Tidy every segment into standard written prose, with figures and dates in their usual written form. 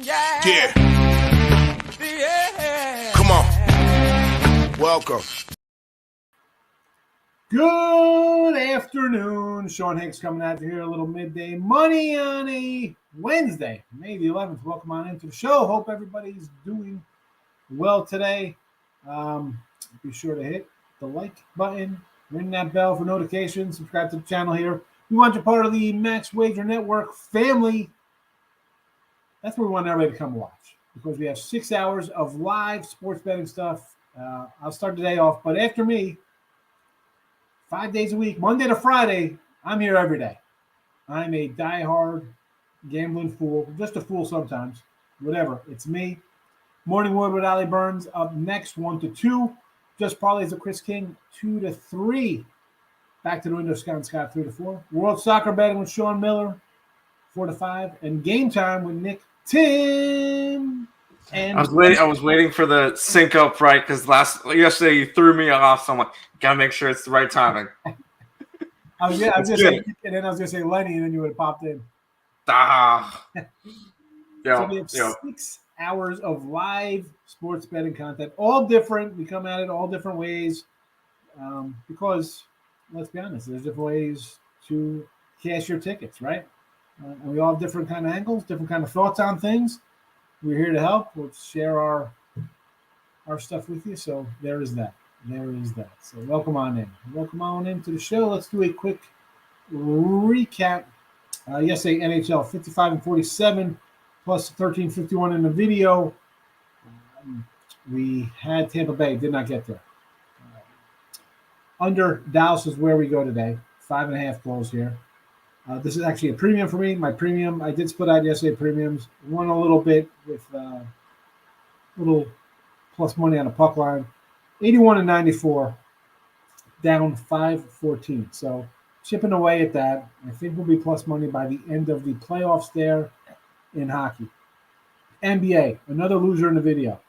Yeah. Come on. Welcome. Good afternoon. Sean Higgs coming out to here. A little midday money on a Wednesday, May the 11th. Welcome on into the show. Hope everybody's doing well today. Be sure to hit the like button, ring that bell for notifications, subscribe to the channel here. We want you part of the Max Wager Network family. That's where we want everybody to come watch because we have 6 hours of live sports betting stuff. I'll start the day off, but after me, 5 days a week, Monday to Friday, I'm here every day. I'm a diehard gambling fool, just a fool sometimes, whatever. It's me. Morning Wood with Ali Burns up next, 1 to 2. Just Parlays with Chris King, 2 to 3. Back to the window, Scott, 3 to 4. World Soccer Betting with Sean Miller, 4 to 5. And Game Time with Nick Tim. And I was waiting for the sync up right because yesterday you threw me off. So I'm like, gotta make sure it's the right timing. I was gonna say Lenny, and then you would have popped in. So we have 6 hours of live sports betting content, all different. We come at it all different ways because, let's be honest, there's different ways to cash your tickets, right? And we all have different kind of angles, different kind of thoughts on things. We're here to help. We'll share our stuff with you. So there is that. So welcome on in. Welcome on into the show. Let's do a quick recap. Yesterday, NHL 55-47 plus 13-51 in the video. We had Tampa Bay. Did not get there. Under Dallas is where we go today. 5.5 goals here. This is actually a premium for me. My premium, I did split out yesterday premiums. Won a little bit with little plus money on a puck line. 81-94, down 5-14. So chipping away at that. I think we'll be plus money by the end of the playoffs there in hockey. NBA, another loser in the video.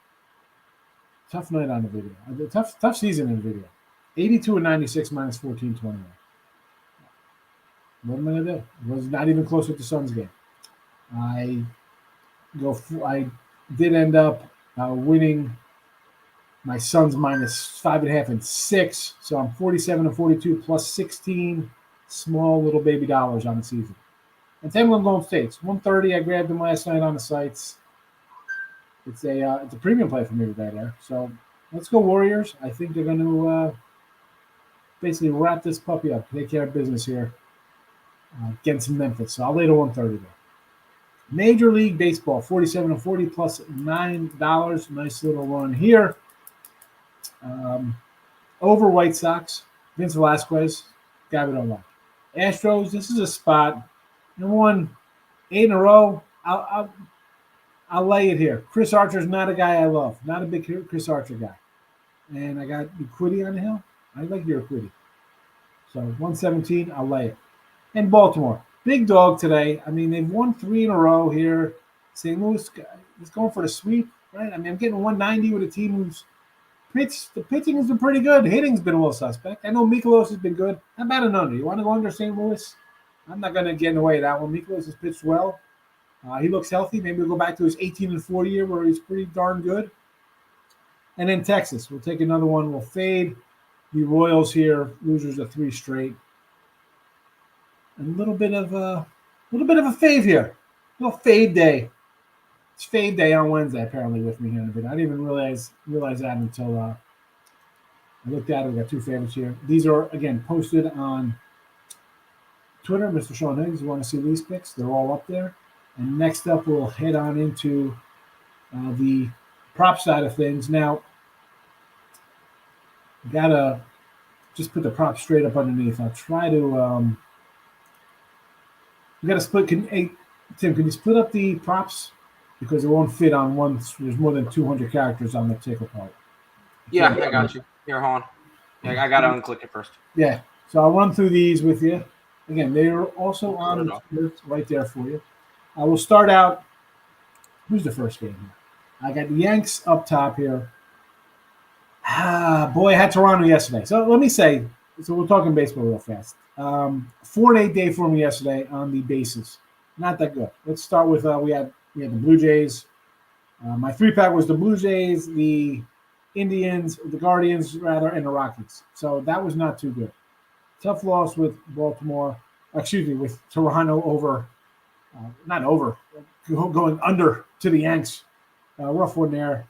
Tough night on the video. Tough season in the video. 82-96 minus 14-21. What am I going to do? It was not even close with the Suns game. I did end up winning my Suns minus 5.5 and 6. So I'm 47-42 plus 16 small little baby dollars on the season. And Tampa Golden State's 130. I grabbed them last night on the sites. It's a premium play for me today there. So let's go Warriors. I think they're going to basically wrap this puppy up, take care of business here. Against Memphis. So I'll lay to 130 there. Major League Baseball, 47-40 plus $9. Nice little run here. Over White Sox, Vince Velasquez, guy we don't like. Astros, this is a spot. Number 1, 8 in a row. I'll lay it here. Chris Archer's not a guy I love. Not a big Chris Archer guy. And I got Urquidy on the hill. I like your Urquidy. So 117, I'll lay it. And Baltimore, big dog today. I mean, they've won 3 in a row here. St. Louis is going for the sweep, right? I mean, I'm getting 190 with a team who's the pitching has been pretty good. Hitting's been a little suspect. I know Mikolas has been good. How about an under? You want to go under St. Louis? I'm not going to get in the way of that one. Mikolas has pitched well. He looks healthy. Maybe we'll go back to his 18-4 year where he's pretty darn good. And then Texas, we'll take another one. We'll fade the Royals here. Losers of 3 straight. And a little bit of a fade here. A little fade day. It's fade day on Wednesday, apparently, with me here in the video. I didn't even realize that until I looked at it. We got 2 favorites here. These are, again, posted on Twitter, Mr. Sean Higgs. You want to see these picks? They're all up there. And next up, we'll head on into the prop side of things. Now, got to just put the prop straight up underneath. I'll try to we got to split. Tim, can you split up the props? Because it won't fit on one. There's more than 200 characters on the ticker part. Yeah, I got you. Here, hold on. Yeah, I got to unclick it first. Yeah. So I'll run through these with you. Again, they are also on the Twitter right there for you. I will start out. Who's the first game here? I got the Yanks up top here. Boy, I had Toronto yesterday. So let me say, so we're talking baseball real fast. 4-8 day for me yesterday on the bases. Not that good. Let's start with we had We had the Blue Jays. My 3-pack was the Blue Jays, the Indians, the Guardians, rather, and the Rockies. So that was not too good. Tough loss with Baltimore. Excuse me, with Toronto over, not over, going under to the Yanks. Rough one there.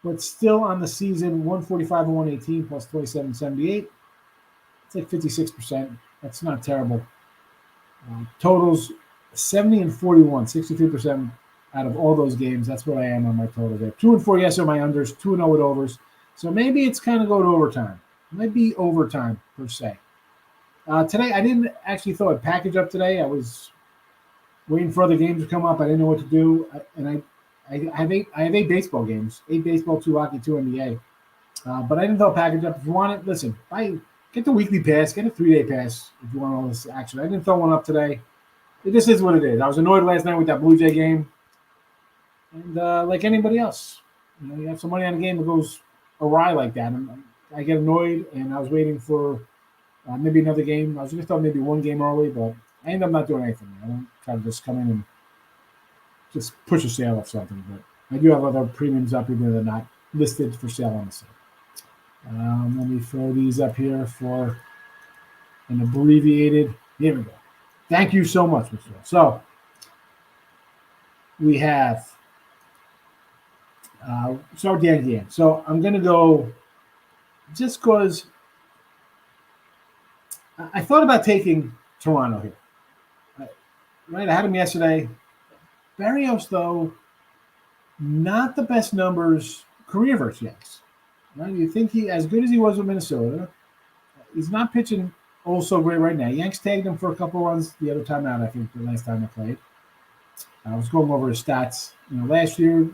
But still on the season, 145 and 118 plus 27.78. It's like 56%. That's not terrible. Totals 70 and 41, 63% out of all those games. That's what I am on my total there. 2 and 4, yes, are my unders. 2 and 0 with overs. So maybe it's kind of go to overtime. It might be overtime per se. Today, I didn't actually throw a package up today. I was waiting for other games to come up. I didn't know what to do, and I have 8 baseball games: 8 baseball, 2 hockey, 2 NBA. But I didn't throw a package up. If you want it, listen. Get the weekly pass. Get a 3-day pass if you want all this action. I didn't throw one up today. This is what it is. I was annoyed last night with that Blue Jay game, and like anybody else, you have some money on a game that goes awry like that, and I get annoyed. And I was waiting for maybe another game. I was going to throw maybe one game early, but I end up not doing anything. I don't try to just come in and just push a sale of something. But I do have other premiums up, even though they're not listed for sale on the site. Let me throw these up here for an abbreviated. Here we go. Thank you so much, Mr. So we have start the end game. So I'm going to go just because I thought about taking Toronto here. Right, I had him yesterday. Barrios, though, not the best numbers career versus Yanks. Right, you think he, as good as he was with Minnesota, he's not pitching so great right now. Yanks tagged him for a couple runs the other time out. I think the last time I played. I was going over his stats. Last year,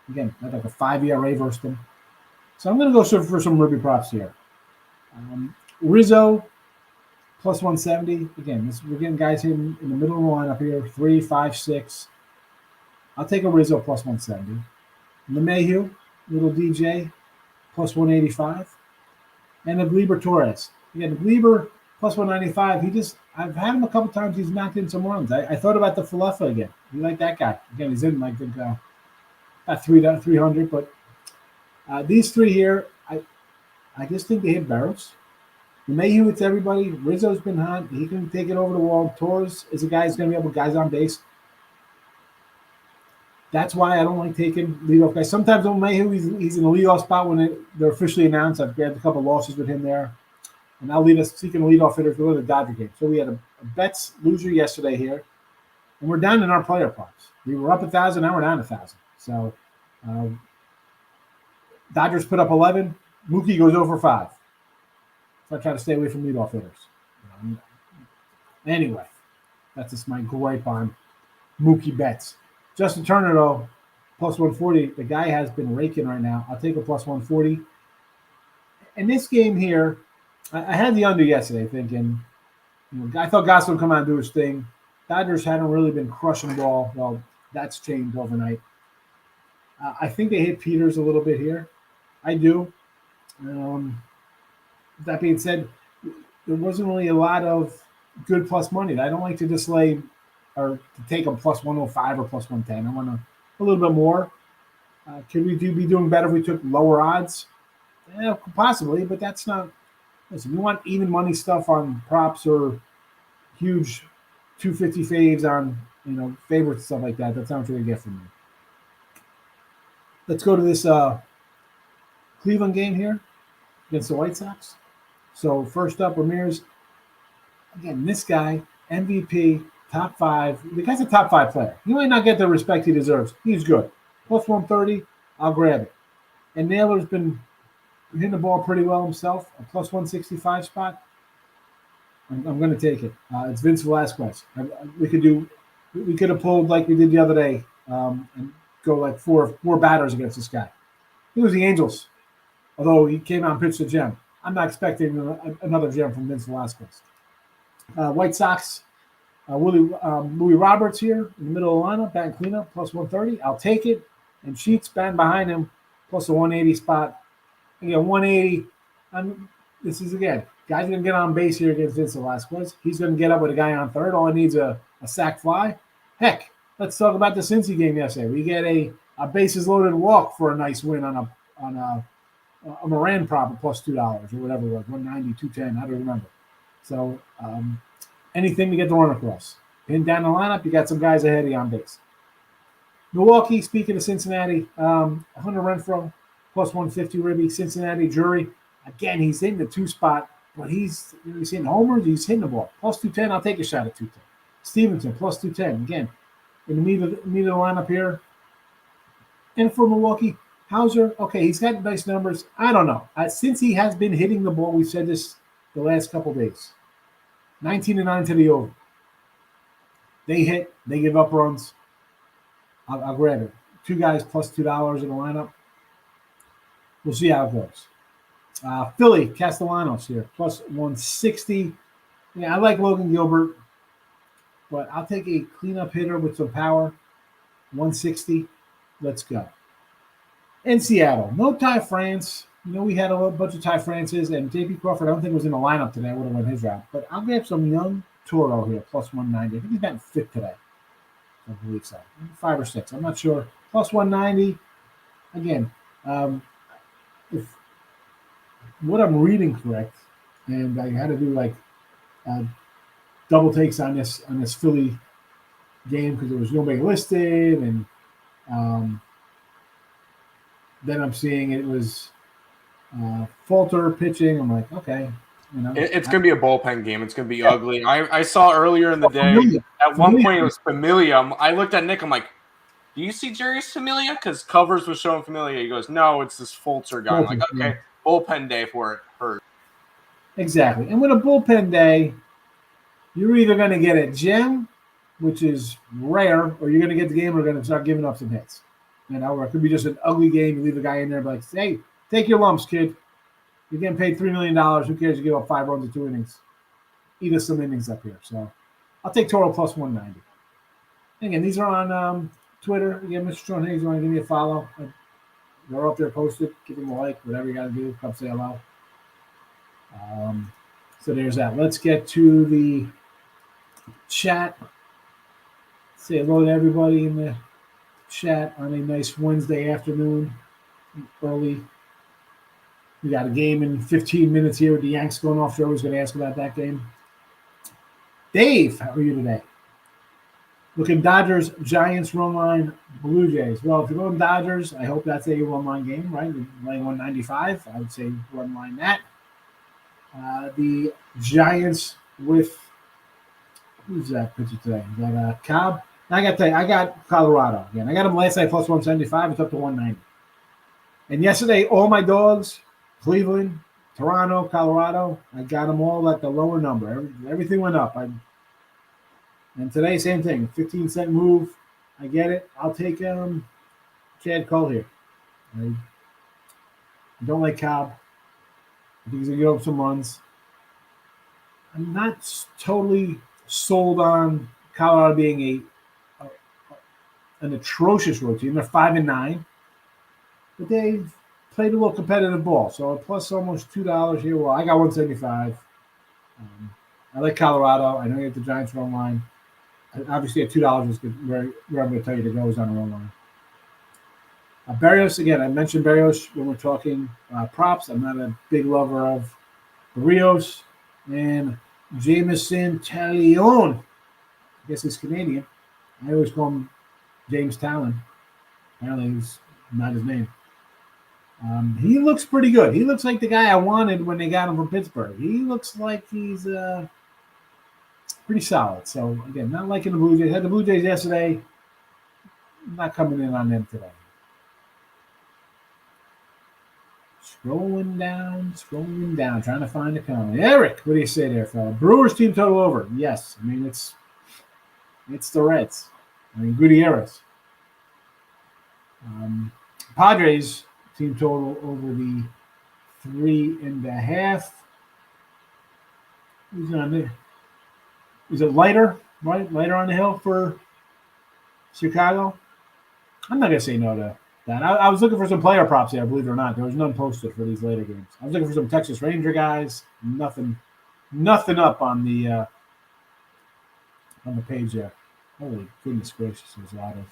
again, I had like a 5 ERA versus him. So I'm going to go for some Ruby props here. Rizzo plus 170. Again, we're getting guys in the middle of the lineup here. 3, 5, 6. I'll take a Rizzo plus 170. LeMahieu, little DJ, plus 185. And a Gleyber Torres. Again, Gleyber plus 195. I've had him a couple times. He's knocked in some runs. I thought about the Falefa again. You like that guy. Again, he's in like about 300. But these three here, I just think they hit barrels. Mayhew, it's everybody. Rizzo's been hot. He can take it over the wall. Torres is a guy who's going to be able to guys on base. That's why I don't like taking leadoff guys. Sometimes on Mayhew, he's in the leadoff spot when they're officially announced. I've grabbed a couple of losses with him there. And I'll lead us seeking a leadoff hitter for the Dodger game. So we had a bets loser yesterday here. And we're down in our player props. We were up 1,000, now we're down 1,000. So Dodgers put up 11. Mookie goes over 5. So I try to stay away from leadoff hitters. Anyway, that's just my gripe on Mookie bets. Justin Turner, though, plus 140. The guy has been raking right now. I'll take a plus 140. In this game here, I had the under yesterday thinking, I thought Goss would come out and do his thing. Dodgers hadn't really been crushing the ball. Well, that's changed overnight. I think they hit Peters a little bit here. I do. That being said, there wasn't really a lot of good plus money. I don't like to just lay or to take them plus 105 or plus 110. I want a little bit more. Could we be doing better if we took lower odds? Yeah, possibly, but that's not. Listen, we want even money stuff on props or huge 250 faves on favorites and stuff like that. That's not what you're gonna get from me. Let's go to this Cleveland game here against the White Sox. So first up, Ramirez. Again, this guy, MVP, top 5. The guy's a top 5 player. He might not get the respect he deserves. He's good. Plus 130, I'll grab it. And Naylor's been hitting the ball pretty well himself. A plus 165 spot. I'm going to take it. It's Vince Velasquez. We could have pulled like we did the other day and go like four batters against this guy. He was the Angels, although he came out and pitched a gem. I'm not expecting another gem from Vince Velasquez. White Sox, Louis Roberts here in the middle of the lineup, batting cleanup, plus 130. I'll take it. And Sheets batting behind him, plus a 180 spot. Again, 180. This is, again, guys going to get on base here against Vince Velasquez. He's going to get up with a guy on third. All he needs a sac fly. Heck, let's talk about the Cincy game yesterday. We get a bases loaded walk for a nice win on a Moran prop at plus $2 or whatever it was, 190, 210, I don't remember. So anything to get the run across. Pin down the lineup, you got some guys ahead of you on base. Milwaukee, speaking of Cincinnati, Hunter Renfroe, plus 150 Ribby. Cincinnati Jury, again, he's hitting the 2 spot, but he's hitting homers, he's hitting the ball. Plus 210, I'll take a shot at 210. Stevenson, plus 210. Again, in the meat of the lineup here. And for Milwaukee, Hauser, okay, he's got nice numbers. I don't know. Since he has been hitting the ball, we've said this the last couple days. 19-9 to the over. They hit, they give up runs. I'll grab it. 2 guys plus $2 in the lineup. We'll see how it goes. Philly, Castellanos here, plus 160. Yeah, I like Logan Gilbert, but I'll take a cleanup hitter with some power. 160. Let's go. In Seattle, no Ty France. We had a bunch of Ty Frances, and J.P. Crawford, I don't think was in the lineup today. I would have won his route. But I'll grab some young Toro here, plus 190. I think he's batting fifth today. I believe so. 5 or 6. I'm not sure. Plus 190. Again, if what I'm reading correct, and I had to do like double takes on this Philly game because there was nobody listed, and then I'm seeing it was Falter pitching. I'm like, okay. It's going to be a bullpen game. It's going to be ugly. I saw earlier in the day, at one point it was Familia. I looked at Nick. I'm like, do you see Jerry's Familia? Because covers was showing Familia. He goes, no, it's this Fultzer guy. I'm like, okay, bullpen day for it hurt. Exactly. And with a bullpen day, you're either going to get a gem, which is rare, or you're going to get the game or going to start giving up some hits. Or it could be just an ugly game. You leave a guy in there like, hey, take your lumps, kid. You're getting paid $3 million. Who cares? You give up 5 runs in 2 innings. Eat us some innings up here. So I'll take Toro plus 190. Again, these are on Twitter. Again, Mr. Sean Higgs, you want to give me a follow? They're up there posted. Give them a like. Whatever you got to do. Come say hello. So there's that. Let's get to the chat. Say hello to everybody in the chat on a nice Wednesday afternoon, early. We got a game in 15 minutes here with the Yanks going off. Joe was going to ask about that game. Dave, how are you today? Looking Dodgers, Giants, run line, Blue Jays. Well, if you're going Dodgers, I hope that's a run line game, right? You're laying 195. I would say run line that. The Giants with who's that pitcher today? Is that Cobb? I got Colorado again. I got them last night plus 175. It's up to 190. And yesterday, all my dogs, Cleveland, Toronto, Colorado, I got them all at the lower number. Everything went up. And today, same thing. 15-cent move. I get it. I'll take Chad Cole here. I don't like Cobb. I think he's going to give up some runs. I'm not totally sold on Colorado being an atrocious road team. They're 5-9. But they've played a little competitive ball. So plus almost $2 here. Well, I got 175. I like Colorado. I know you have the Giants run line. Obviously, at $2 is good, where I'm going to tell you to go is on the run line. Barrios, again, I mentioned Barrios when we're talking props. I'm not a big lover of Barrios. And Jameson Taillon. I guess he's Canadian. I always call him James Talon. Apparently, he's not his name. He looks pretty good. He looks like the guy I wanted when they got him from Pittsburgh. He looks like he's pretty solid. So, again, not liking the Blue Jays. Had the Blue Jays yesterday. Not coming in on them today. Scrolling down, trying to find a comment. Eric, what do you say there, fella? Brewers team total over. Yes. I mean, it's the Reds. I mean, Gutierrez. Padres team total over the 3.5. Who's on there? Is it lighter? Right? Lighter on the hill for Chicago? I'm not going to say no to that. I was looking for some player props there, believe it or not. There was none posted for these later games. I was looking for some Texas Ranger guys. Nothing up on the page there. Holy goodness gracious, there's a lot of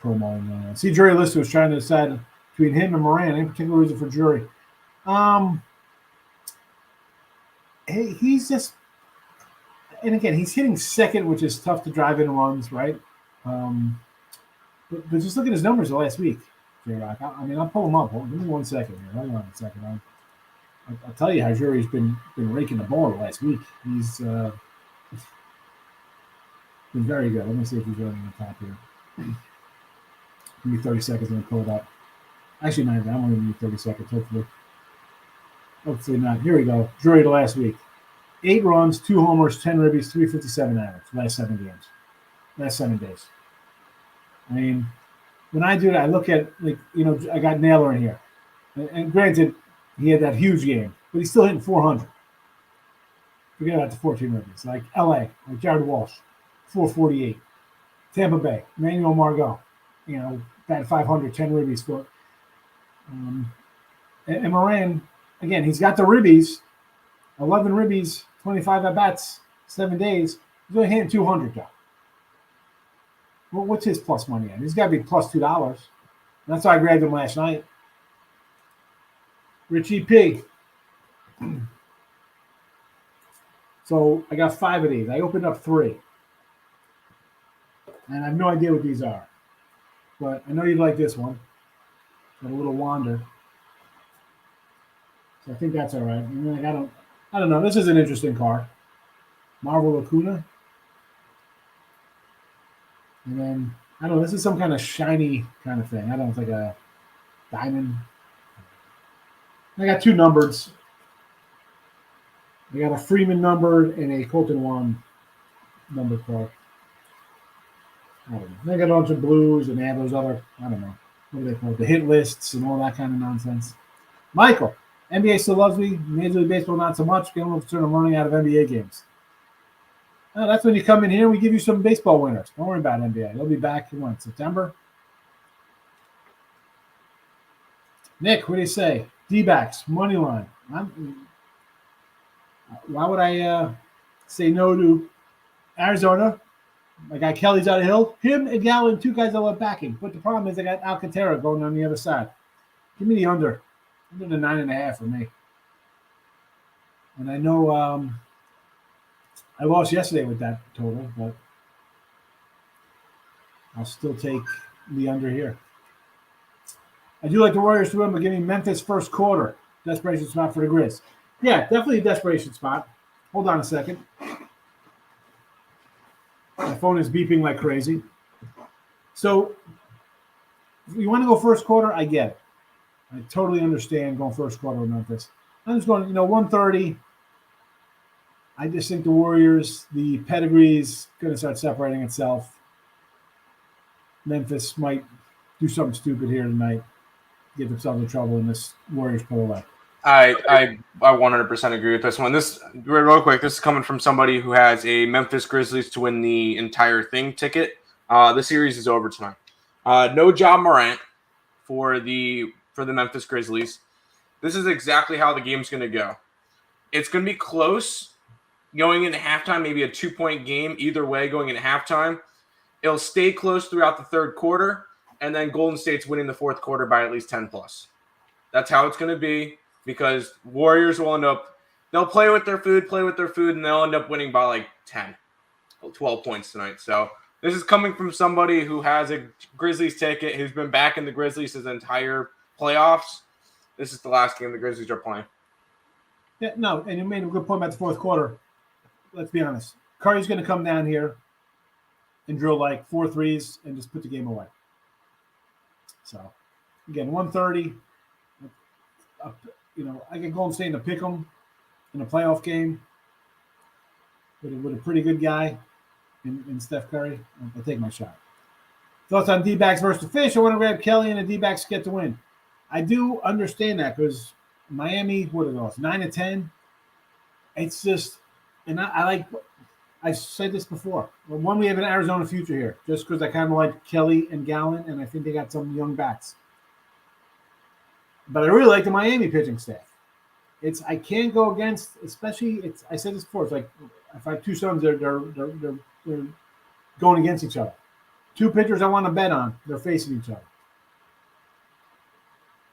promoing going on. See, Jury Lister was trying to decide between him and Moran. Any particular reason for Jury? Hey, he's just, and again, he's hitting second, which is tough to drive in runs, right? But just look at his numbers the last week, J-Rock. I mean, I'll pull him up. Give me 1 second here. Hold on a second. I'll tell you how Jury's been raking the ball the last week. He's been very good. Let me see if he's running on top here. Give me 30 seconds and I'll pull it up. Actually, not even. I'm only going to need 30 seconds, hopefully. Hopefully not. Here we go. Jury the last week. 8 runs, 2 homers, 10 ribbies, 357 average. Last 7 games. Last 7 days. I mean, when I do that, I look at, like, I got Naylor in here. And granted, he had that huge game, but he's still hitting 400. Forget about the 14 ribbies. Like LA, like Jared Walsh, 448. Tampa Bay, Manuel Margot, batted 500, 10 ribbies for. And Moran, again, he's got the ribbies, 11 ribbies, 25 at bats, 7 days. He's only hitting 200 though. Well, what's his plus money at? He's got to be plus $2. That's why I grabbed him last night. Richie P. So I got 5 of these. I opened up 3. And I have no idea what these are. But I know you'd like this one. Got a little wander. So I think that's all right. And then I don't know. This is an interesting card. Marvel Acuna. And then, I don't know, this is some kind of shiny kind of thing. I don't know, it's like a diamond. I got 2 numbers. I got a Freeman numbered and a Colton Wong numbered card. I don't know. They got a bunch of blues and they have those other, I don't know, what do they call it? The hit lists and all that kind of nonsense. Michael, NBA still loves me. Major League Baseball not so much. Getting a little concerned I'm running out of NBA games. That's when you come in here and we give you some baseball winners. Don't worry about NBA. They'll be back in September. Nick, what do you say? D-backs, money line. Why would I say no to Arizona? My guy Kelly's out of Hill. Him and Gallen, 2 guys I love backing. But the problem is I got Alcantara going on the other side. Give me the under. Under the 9.5 for me. And I know I lost yesterday with that total, but I'll still take the under here. I do like the Warriors to win, but give me Memphis first quarter. Desperation spot for the Grizz. Yeah, definitely a desperation spot. Hold on a second. My phone is beeping like crazy. So, if you want to go first quarter, I get it. I totally understand going first quarter with Memphis. I'm just going, 130. I just think the Warriors, the pedigree's going to start separating itself. Memphis might do something stupid here tonight, get themselves in trouble in this Warriors pull away. I 100% agree with this one. This, real quick, this is coming from somebody who has a Memphis Grizzlies to win the entire thing ticket. The series is over tonight. No Ja Morant for the Memphis Grizzlies. This is exactly how the game's going to go. It's going to be close going into halftime, maybe a 2-point game either way going into halftime. It'll stay close throughout the third quarter, and then Golden State's winning the fourth quarter by at least 10 plus. That's how it's going to be, because Warriors will end up, they'll play with their food, and they'll end up winning by like 10, 12 points tonight. So this is coming from somebody who has a Grizzlies ticket, who's been back in the Grizzlies his entire playoffs. This is the last game the Grizzlies are playing. Yeah, no, and you made a good point about the fourth quarter. Let's be honest. Curry's going to come down here and drill like 4 threes and just put the game away. So, again, 130. I can Golden State to pick them in a playoff game with a pretty good guy in Steph Curry. I'll take my shot. Thoughts on D-backs versus the Fish? I want to grab Kelly and the D-backs get the win. I do understand that because Miami, what are those? 9-10. It's just, and I said this before. Well, one, we have an Arizona future here, just because I kind of like Kelly and Gallen, and I think they got some young bats. But I really like the Miami pitching staff. I can't go against, especially. I said this before. It's like if I have 2 sons, they're going against each other. Two pitchers I want to bet on, they're facing each other.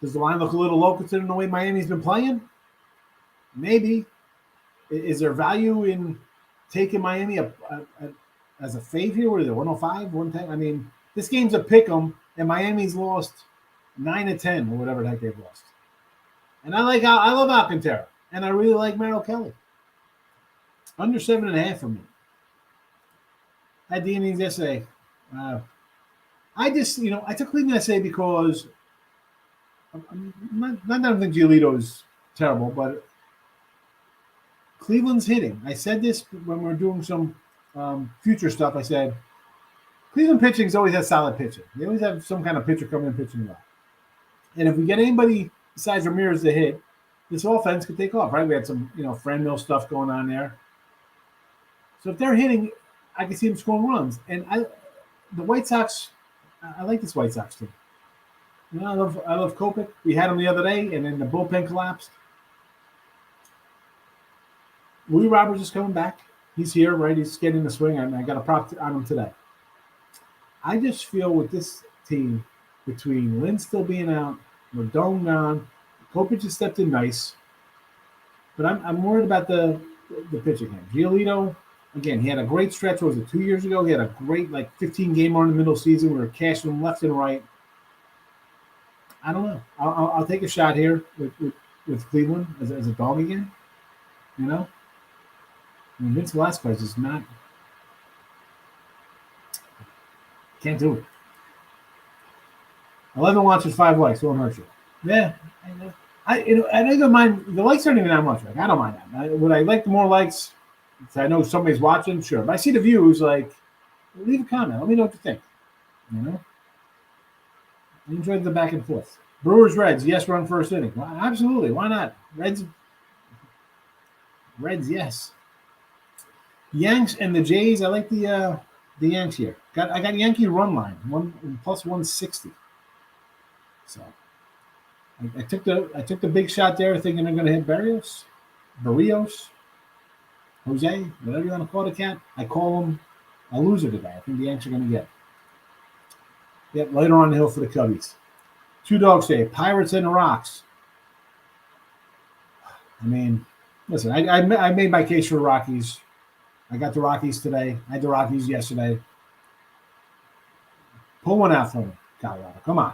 Does the line look a little low considering the way Miami's been playing? Maybe. Is there value in taking Miami as a fave here? What is it, 105, 110? I mean, this game's a pick 'em, and Miami's lost 9 to 10 or whatever the heck they've lost. And I love Alcantara, and I really like Merrill Kelly. Under 7.5 for me. I had the innings yesterday. I took Cleveland yesterday because not that I don't think Giolito is terrible, but Cleveland's hitting. I said this when we were doing some future stuff. I said Cleveland pitching's always has solid pitching. They always have some kind of pitcher coming in pitching well. And if we get anybody besides Ramirez to hit, this offense could take off, right? We had some, Fran Mill stuff going on there. So if they're hitting, I can see them scoring runs. And the White Sox, I like this White Sox team. I love Kopech. We had him the other day, and then the bullpen collapsed. Louis Roberts is coming back. He's here, right? He's getting the swing, and I got a prop on him today. I just feel with this team, between Lynn still being out, Rodon gone, Kopech has stepped in nice, but I'm worried about the pitching game. Giolito, again, he had a great stretch. Was it 2 years ago? He had a great 15-game run in the middle of the season. We were cashing him left and right. I don't know. I'll take a shot here with Cleveland as a dog again. Vince Velasquez is not. Can't do it. 11 watches, 5 likes. Won't hurt you. Yeah. I don't mind. The likes aren't even that much. I don't mind that. Would I like the more likes? If I know somebody's watching, sure. But I see the views, leave a comment. Let me know what you think. I enjoyed the back and forth. Brewers, Reds, yes, run first inning. Well, absolutely. Why not? Reds, yes. Yanks and the Jays. I like the Yanks here. I got Yankee run line plus 160. So I took the big shot there, thinking they're going to hit Barrios, Jose, whatever you want to call the cat. I call him a loser today. I think the Yanks are going to get. Yep, later on the hill for the Cubbies. 2 dogs today. Pirates and the Rocks. I mean, listen, I made my case for the Rockies. I got the Rockies today. I had the Rockies yesterday. Pull one out for me, Colorado. Come on.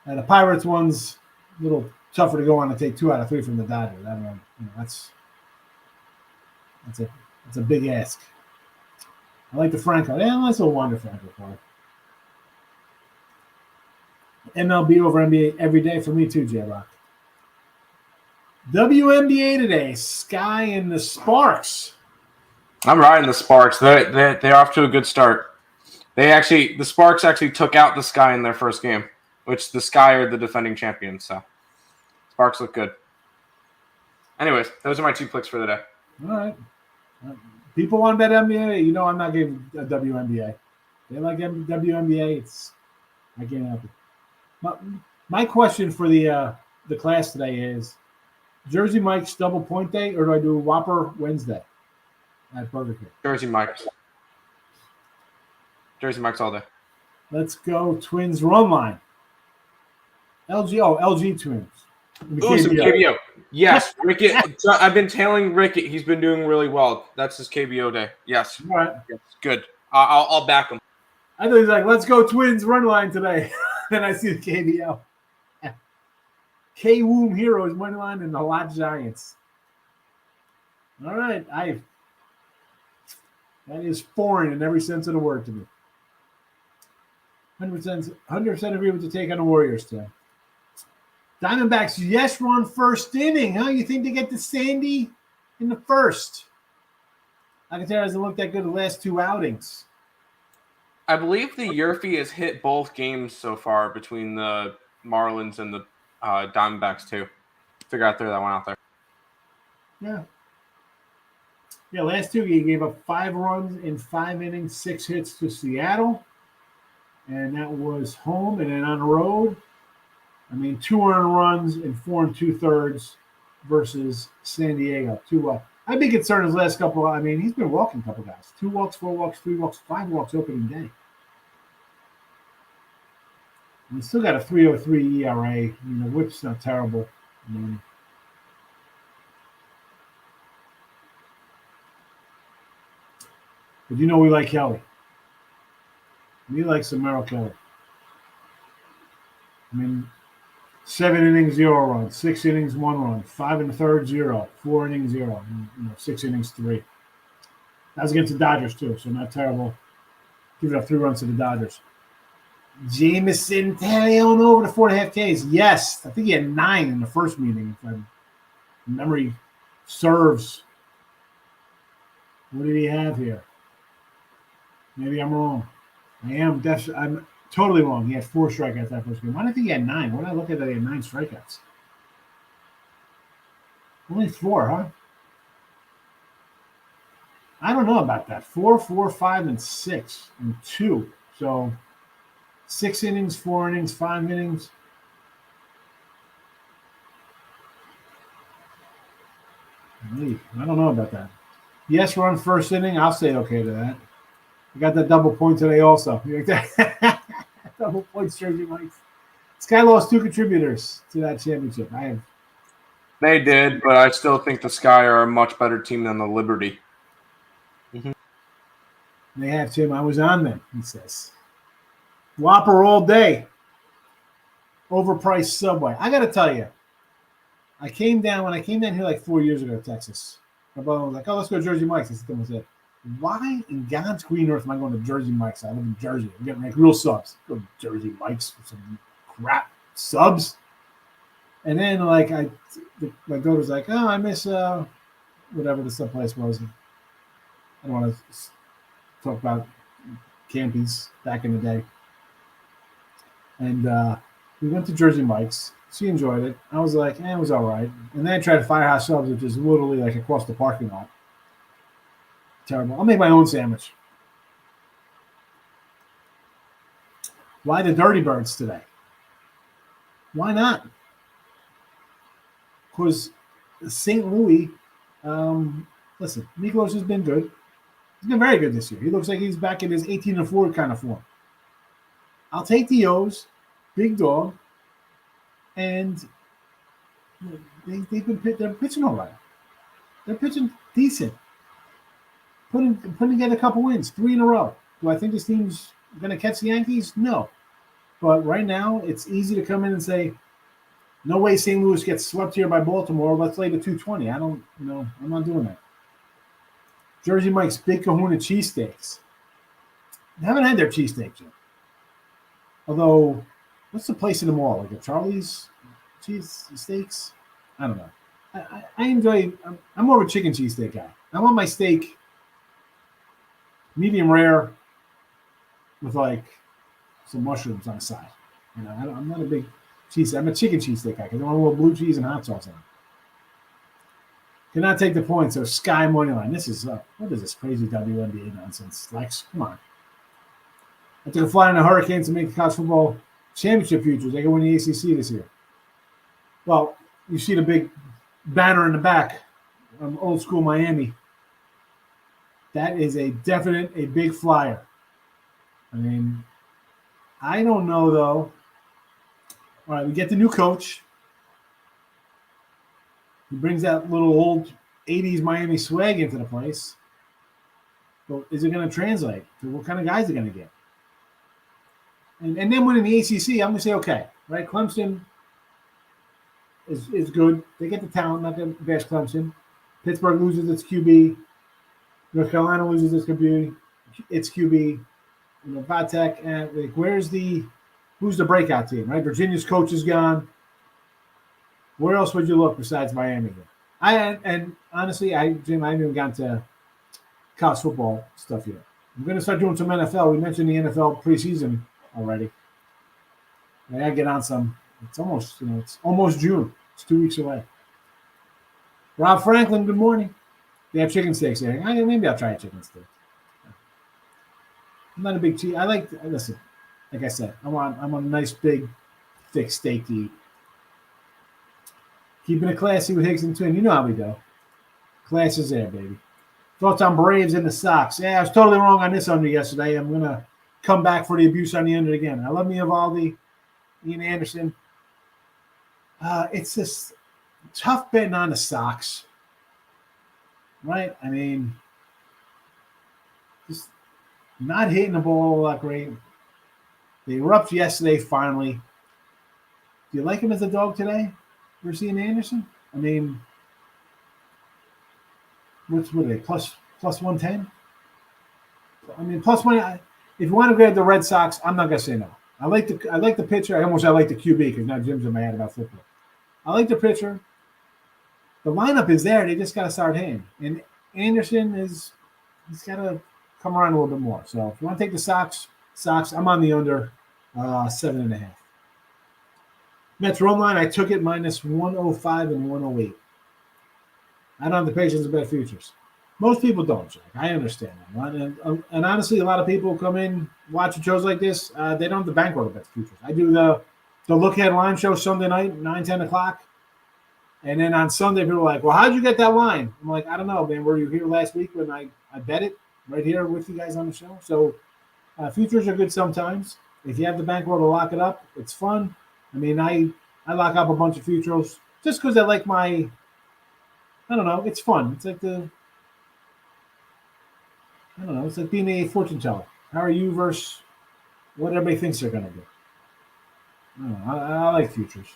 And the Pirates one's a little tougher to go on to take 2 out of 3 from the Dodgers. I don't know. That's a big ask. I like the Franco. Yeah, that's a Wander Franco card. MLB over NBA every day for me too, J-Rock. WNBA today, Sky and the Sparks. I'm riding the Sparks. They're off to a good start. The Sparks actually took out the Sky in their first game, which the Sky are the defending champions. So Sparks look good. Anyways, those are my 2 picks for the day. All right. People want to bet NBA. I'm not giving a WNBA. They like WNBA. I can't help it. My question for the class today is: Jersey Mike's double point day, or do I do Whopper Wednesday at Burger King? Jersey Mike's all day. Let's go Twins run line. LG Twins. Ooh, some KBO. Yes, Rickett. I've been tailing Rickett. He's been doing really well. That's his KBO day. Yes. All right. Yes, good. I'll back him. I thought he was like, let's go Twins run line today. Then I see the KBO. K-Woom Heroes money line and the Lot Giants. All right. That is foreign in every sense of the word to me. 100% agree with the take on the Warriors today. Diamondbacks, yes, run first inning. Huh? You think they get to Sandy in the first? Alcantara hasn't looked that good the last 2 outings. I believe the Yurfie has hit both games so far between the Marlins and the Diamondbacks too. Figure out throw that one out there. Yeah. Yeah, last 2 he gave up 5 runs in 5 innings, 6 hits to Seattle. And that was home and then on the road. 2 earned runs in 4 2/3 versus San Diego. 2 I'd be concerned his last couple. I mean, he's been walking a couple guys. 2 walks, 4 walks, 3 walks, 5 walks opening day. And he's still got a 3.03 ERA. I mean, the whip's not terrible. I mean, but you know we like Kelly. We like some Merrill Kelly. I mean, 7 innings, 0 runs, 6 innings, 1 run, 5 in the third, 0, 4 innings, 0, and, 6 innings, 3. That was against the Dodgers too, so not terrible. Give it up 3 runs to the Dodgers. Jameson Taillon over to 4.5 Ks. Yes, I think he had 9 in the first meeting, if my memory serves. What did he have here? Maybe I'm wrong. I'm totally wrong. He had 4 strikeouts that first game. Why did I think he had 9? Why did I look at that? He had 9 strikeouts. Only 4, huh? I don't know about that. 4, 4, 5, and 6, and 2. So 6 innings, 4 innings, 5 innings. I don't know about that. Yes, run first inning. I'll say okay to that. I got that double point today also. You like that? Double points, Jersey Mike's. Sky lost 2 contributors to that championship. They did, but I still think the Sky are a much better team than the Liberty. Mm-hmm. They have, Tim. I was on them, he says. Whopper all day. Overpriced Subway. I got to tell you, when I came down here like 4 years ago to Texas, my brother was like, oh, let's go to Jersey Mike's. I said, why in God's green earth am I going to Jersey Mike's? I live in Jersey. I'm getting like real subs. Go to Jersey Mike's for some crap subs. And then like my daughter's like, oh, I miss whatever the sub place was. I don't want to talk about Campy's back in the day. And we went to Jersey Mike's. She enjoyed it. I was like, it was all right. And then I tried Firehouse Subs, which is literally like across the parking lot. Terrible. I'll make my own sandwich. Why the Dirty Birds today? Why not? Because St. Louis, listen, Miklos has been good. He's been very good this year. He looks like he's back in his 18-4 kind of form. I'll take the O's, big dog, and they're pitching all right. They're pitching decent. Putting together a couple wins, 3 in a row. Do I think this team's going to catch the Yankees? No. But right now, it's easy to come in and say, no way St. Louis gets swept here by Baltimore. Let's lay the 220. I'm not doing that. Jersey Mike's Big Kahuna cheesesteaks. I haven't had their cheesesteaks yet. Although, what's the place in the mall? Like a Charlie's cheese steaks? I don't know. I enjoy, I'm more of a chicken cheesesteak guy. I want my steak medium rare with like some mushrooms on the side. I'm not a big cheese. I'm a chicken cheesesteak guy because I want a little blue cheese and hot sauce on it. Cannot take the points. So Sky money line. This is what is this crazy WNBA nonsense? Lex, come on. I took a fly on the Hurricanes to make the college football championship futures. They can win the ACC this year. Well, you see the big banner in the back. Old school Miami. That is a big flyer. I mean, I don't know, though. All right, we get the new coach. He brings that little old 80s Miami swag into the place. But is it going to translate to what kind of guys they're going to get? And then winning the ACC, I'm going to say, okay, right? Clemson is good. They get the talent, not going to bash Clemson. Pittsburgh loses its QB. North Carolina loses its QB. Vatek, and who's the breakout team, right? Virginia's coach is gone. Where else would you look besides Miami? And honestly, Jim, I haven't even gotten to college football stuff yet. I'm going to start doing some NFL. We mentioned the NFL preseason already. I got to get on some. It's almost June. It's 2 weeks away. Rob Franklin, good morning. They have chicken steaks there. Maybe I'll try a chicken steak. I'm not a big cheese. Listen, like I said, I want a nice, big, thick steak to eat. Keeping it classy with Higgs and Twin. You know how we go. Class is there, baby. Thoughts on Braves and the Sox? Yeah, I was totally wrong on this under yesterday. I'm going to come back for the abuse on the under again. I love Eovaldi, Ian Anderson. It's just tough betting on the Sox, right? I mean, just not hitting the ball that great. They were up yesterday finally. Do you like him as a dog today versus Ian Anderson? I mean, what are they, plus 110? I mean, plus one. If you want to grab the Red Sox, I'm not gonna say no. I like the pitcher. I like the QB because now Jim's in my head about football. I like the pitcher. The lineup is there. They just got to start hitting. And Anderson he's got to come around a little bit more. So if you want to take the Sox, I'm on the under 7.5. Mets run line, I took it minus 105 and 108. I don't have the patience to bet futures. Most people don't, Jack. I understand that. And honestly, a lot of people come in watching shows like this. They don't have the bankroll to bet futures. I do the Look Ahead line show Sunday night, 9, 10 o'clock. And then on Sunday, people are like, well, how'd you get that line? I'm like, I don't know, man. Were you here last week when I bet it right here with you guys on the show? So futures are good sometimes. If you have the bankroll to lock it up, it's fun. I mean, I lock up a bunch of futures just because I like I don't know, it's fun. It's like it's like being a fortune teller. How are you versus what everybody thinks they're going to do? I don't know. I like futures.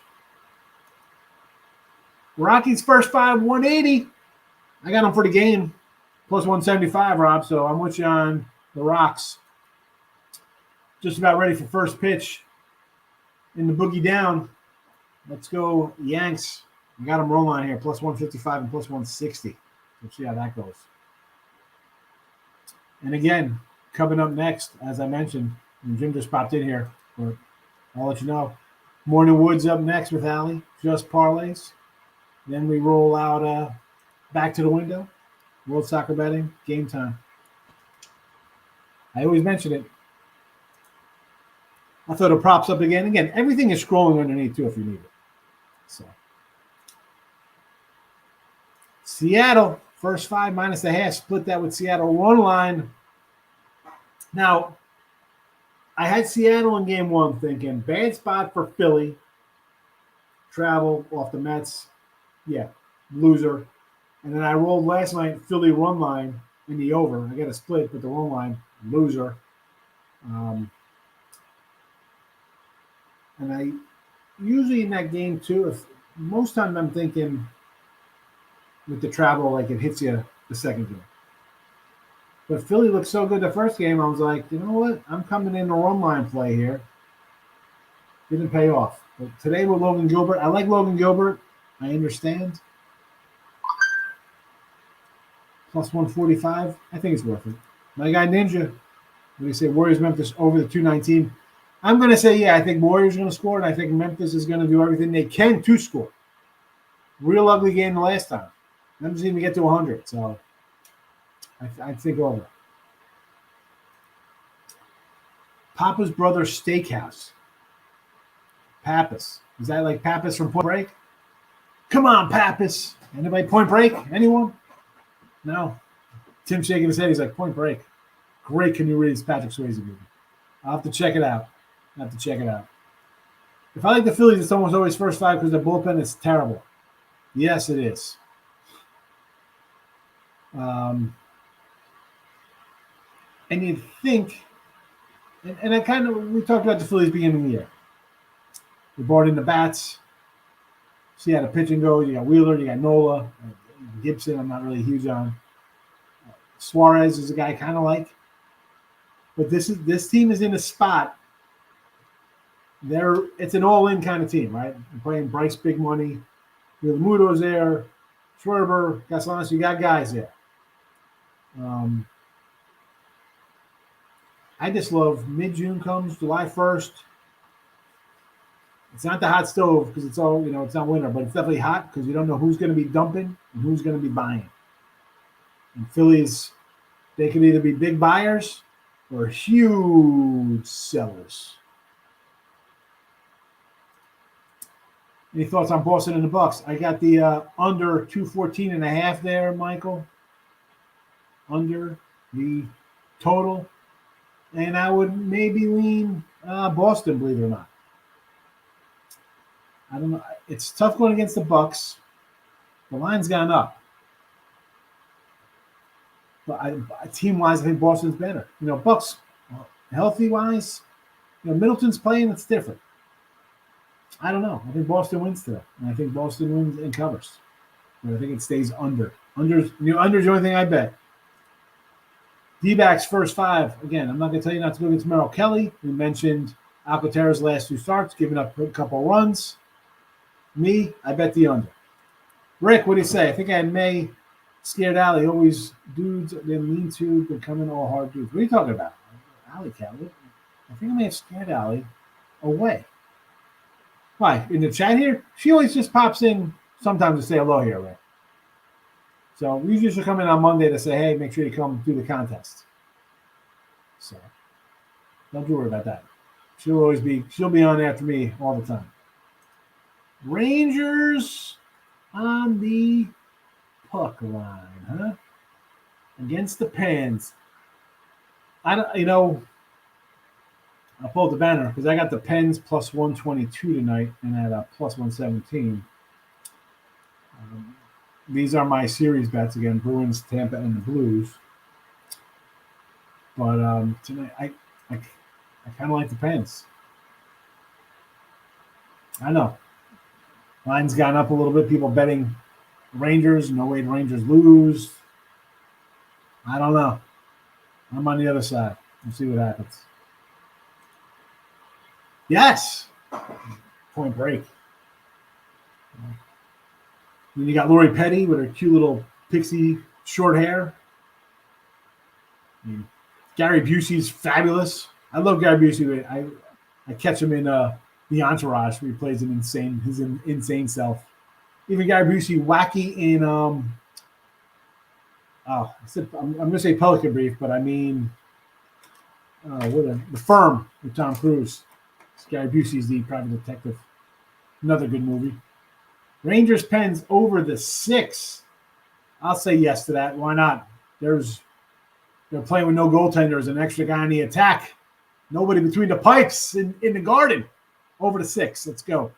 Rockies first 5, 180. I got them for the game. Plus 175, Rob. So I'm with you on the Rocks. Just about ready for first pitch in the boogie down. Let's go Yanks. I got them rolling on here. Plus 155 and plus 160. We'll see how that goes. And again, coming up next, as I mentioned, and Jim just popped in here, but I'll let you know. Morning Woods up next with Allie. Just parlays. Then we roll out back to the window. World Soccer Betting. Game time. I always mention it. I'll throw the props up again. Again, everything is scrolling underneath too if you need it. So Seattle, first 5 minus the half. Split that with Seattle. One line. Now, I had Seattle in game 1 thinking, bad spot for Philly. Travel off the Mets. Yeah, loser. And then I rolled last night Philly run line in the over. I got a split, but the run line, loser. And I usually in that game too, if most times I'm thinking with the travel, like it hits you the second game. But Philly looked so good the first game, I was like, you know what? I'm coming in the run line play here. Didn't pay off. But today with Logan Gilbert, I like Logan Gilbert. I understand. Plus 145. I think it's worth it. My guy Ninja, what do you say? Warriors Memphis over the 219. I'm going to say, yeah, I think Warriors are going to score, and I think Memphis is going to do everything they can to score. Real ugly game the last time. Memphis didn't even get to 100, so I think over. Papa's Brother Steakhouse. Pappas. Is that like Pappas from Point Break? Come on, Pappas. Anybody Point Break? Anyone? No. Tim shaking his head. He's like, Point Break. Great Can You Read It's Patrick Swayze movie. I'll have to check it out. If I like the Phillies, it's almost always first 5 because the bullpen is terrible. Yes, it is. And you'd think, and I we talked about the Phillies beginning of the year. They brought in the bats. See how the pitching goes. You got Wheeler, you got Nola, Gibson. I'm not really huge on. Suarez is a guy I kind of like, but this team is in a spot. It's an all-in kind of team, right? They're playing Bryce big money. Muto's there, Schwarber, Castellanos. You got guys there. I just love mid-June comes, July 1st. It's not the hot stove because it's all, it's not winter, but it's definitely hot because you don't know who's going to be dumping and who's going to be buying. And Phillies, they could either be big buyers or huge sellers. Any thoughts on Boston and the Bucks? I got the under 214.5 there, Michael. Under the total. And I would maybe lean Boston, believe it or not. I don't know. It's tough going against the Bucks. The line's gone up. But team-wise, I think Boston's better. Bucks, healthy-wise, Middleton's playing, it's different. I don't know. I think Boston wins today. And I think Boston wins and covers. But I think it stays under. Under's the only thing I bet. D-backs first 5. Again, I'm not going to tell you not to go against Merrill Kelly. We mentioned Alcantara's last 2 starts, giving up a couple runs. Me, I bet the under. Rick, what do you say? I think I had May scared Alley. Always dudes then lean to becoming all hard dudes. What are you talking about? Alley Cat. I think I may have scared Alley away. Why? In the chat here? She always just pops in sometimes to say hello here, Rick. So we usually should come in on Monday to say, hey, make sure you come do the contest. So don't worry about that. She'll be on after me all the time. Rangers on the puck line, huh? Against the Pens. I'll pull the banner because I got the Pens plus 122 tonight and at plus 117. These are my series bets again: Bruins, Tampa, and the Blues. But tonight, I kind of like the Pens. I know. Line's gone up a little bit. People betting Rangers. No way the Rangers lose. I don't know. I'm on the other side. We'll see what happens. Yes. Point Break. Then you got Lori Petty with her cute little pixie short hair. Gary Busey's fabulous. I love Gary Busey. I catch him in The Entourage where he plays his insane self. Even Gary Busey wacky in I'm going to say Pelican Brief, but I mean The Firm with Tom Cruise. Gary Busey's the private detective. Another good movie. Rangers Pens over the 6. I'll say yes to that. Why not? They're playing with no goaltenders, an extra guy on the attack. Nobody between the pipes in the Garden. Over the 6. Let's go.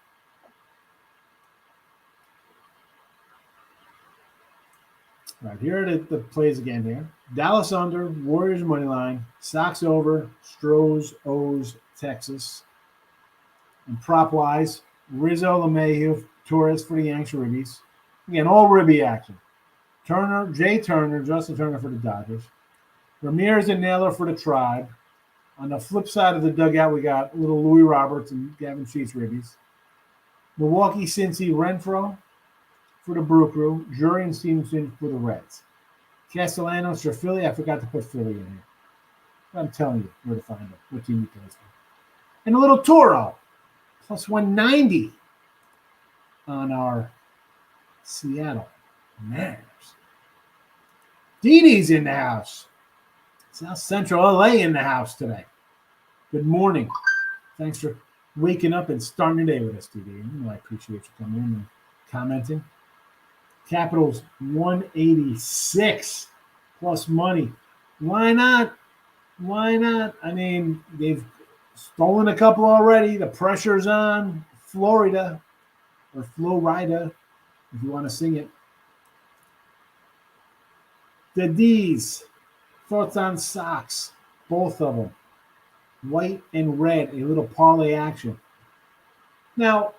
All right, here are the plays again here. Dallas under, Warriors money line, Sox over, Stros, O's, Texas. And prop-wise, Rizzo, LeMahieu, Torres for the Yanks Ribbies. Again, all Ribby action. Jay Turner, Justin Turner for the Dodgers. Ramirez and Naylor for the Tribe. On the flip side of the dugout, we got little Louis Roberts and Gavin Sheets Ribbies. Milwaukee, Cincy, Renfro for the Brew Crew. Jury and Stevenson for the Reds. Castellanos for Philly. I forgot to put Philly in here. I'm telling you where to find them. What team you plays for. And a little Toro. Plus 190 on our Seattle Mariners. Dee Dee's in the house. South Central LA in the house today. Good morning. Thanks for waking up and starting the day with us, Dee Dee. I appreciate you coming in and commenting. Capitals 186 plus money. Why not? Why not? I mean, they've stolen a couple already. The pressure's on Florida, or Florida, if you want to sing it. The D's. Thoughts on Sox. Both of them. White and red. A little parlay action. Now,